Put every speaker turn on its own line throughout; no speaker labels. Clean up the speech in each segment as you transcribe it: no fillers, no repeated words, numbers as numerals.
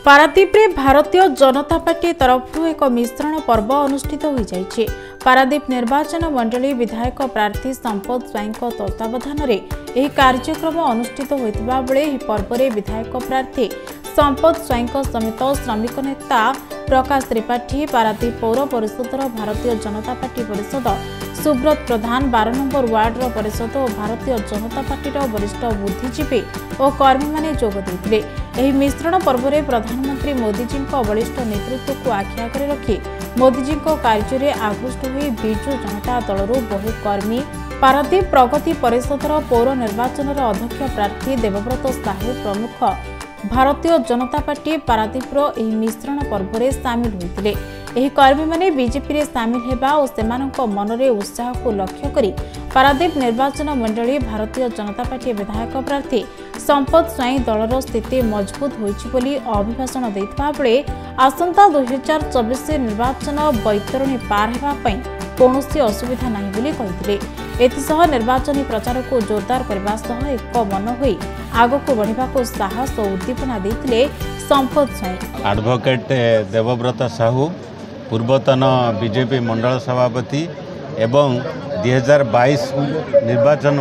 पारादीप रे भारतीय जनता पार्टी तरफ एक मिश्रण पर्व अनुष्ठित हो जाइए। पारादीप निर्वाचन मंडली विधायक प्रार्थी संपद स्वाई तत्वावधान में कार्यक्रम अनुष्ठित होता बेले पर्व में विधायक प्रार्थी संपद स्वाई समेत श्रमिक नेता प्रकाश त्रिपाठी, पारादीप पौर परिषदर भारतीय जनता पार्टी परिषद सुब्रत प्रधान, 12 नंबर वार्डर परिषद और भारतीय जनता पार्टी वरिष्ठ बुद्धिजीवी और कर्मी माने जोग देथिले। एही मिश्रण पर्व में प्रधानमंत्री मोदीजी बलिष्ठ नेतृत्व को आखि आगे रखी मोदीजी कार्य में आकृष्ट हुई बिजु जनता दलर बहु कर्मी पारादीप प्रगति परिषदर पौर निर्वाचन अध्यक्ष प्रार्थी देवव्रत साहू प्रमुख भारतीय जनता पार्टी पारादीपर एही मिश्रण पर्व में सामिल होते। एही कर्मी माने बीजेपी रे सामिल हेबा और सेमानक मनरे उत्साह को लक्ष्य करी पारादीप निर्वाचन मंडली भारतीय जनता पार्टी विधायक प्रार्थी संपद स्वाई दलर स्थिति मजबूत होइछि बोली अभिभाषण देथिबा बेले आसंता 2024 निर्वाचन बैतरणी पार हेबा पई कोनोसी असुविधा नाही बोली कहिथिले। एथिसह निर्वाचनी प्रचार को जोरदार करबा सह एक मन होई आगको बढ़िबा को साहस और उद्दीपना देथिले संपद स्वाई।
एडवोकेट देवव्रत साहू पूर्वतन बीजेपी मंडल सभापति एवं 2022 निर्वाचन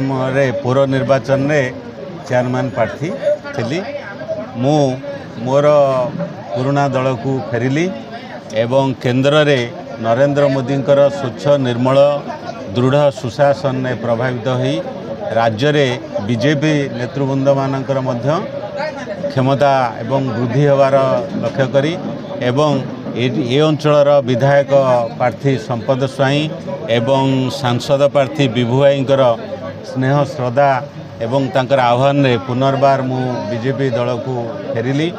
पौर निर्वाचन में चेयरमैन प्रार्थी थी। मु मोर पुराना दल को फेरिली एवं केंद्र में नरेंद्र मोदी स्वच्छ निर्मल दृढ़ सुशासन ने प्रभावित होई राज्य में बीजेपी नेतृवृंद मानकर मध्य क्षमता एवं वृद्धि होवार लक्ष्य करी एवं ए अंचलर विधायक प्रार्थी संपद स्वाई एवं सांसद प्रार्थी विभु भाईंकर स्नेह श्रद्धा एवं तांकर आह्वान रे पुनर्बार मु बीजेपी दल को फेरिली।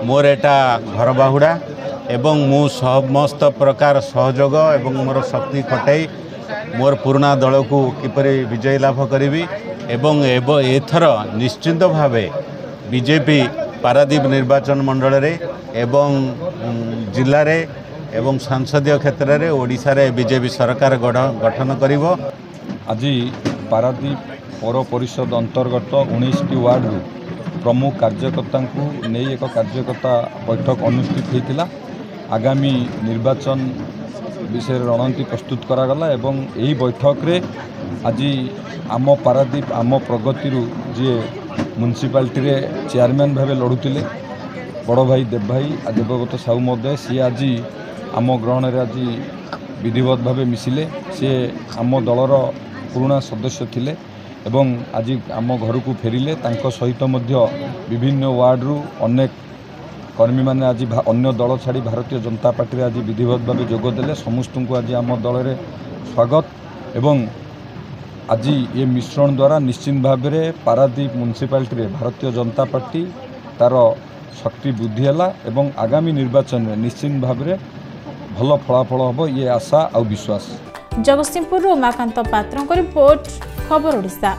मोर एटा घर बाहुड़ा एवं मु समस्त प्रकार सहयोग एवं मोर शक्ति खटाई मोर पुराना दल को किपरि विजय लाभ करी एवं एथर निश्चिंत भावे बीजेपी पारादीप निर्वाचन मंडल रे एवं जिले रे एवं संसदीय क्षेत्र में ओडिशा रे बीजेपी सरकार गठन करिवो।
आज पारादीप पौर परिषद अंतर्गत 19टी वार्ड प्रमुख कार्यकर्ता को नहीं एक कार्यकर्ता बैठक अनुष्ठित होता। आगामी निर्वाचन विषय रणनीति प्रस्तुत करागला एवं यही बैठक रे आज आम पारादीप आम प्रगति जी म्युनिसिपालिटी रे चेयरमैन भाव लड़ुले बड़ भाई देव भाई देवव्रत साहू महोदय सी आज आम ग्रहण रे आज विधिवत भाव मिसिले। सी आम दलर पुराना सदस्य थिले एवं आज आम घर को फेरिले। तांको सहित मध्य विभिन्न वार्ड रु अनेक कर्मी माने आज अन्य दल छाड़ी भारतीय जनता पार्टी रे आज विधिवत भाव जोगदेले। समस्त को आज आम दल रे स्वागत एवं आज ये मिश्रण द्वारा निश्चित भाव में पारादीप म्युनिसिपालिटी रे भारतीय जनता पार्टी तार शक्ति बुद्धि है आगामी निर्वाचन में निश्चित भाव में भल फलाफल हम ये आशा और विश्वास।
जगतसिंहपुर उमाकांत पात्र रिपोर्ट, खबर ओडिशा।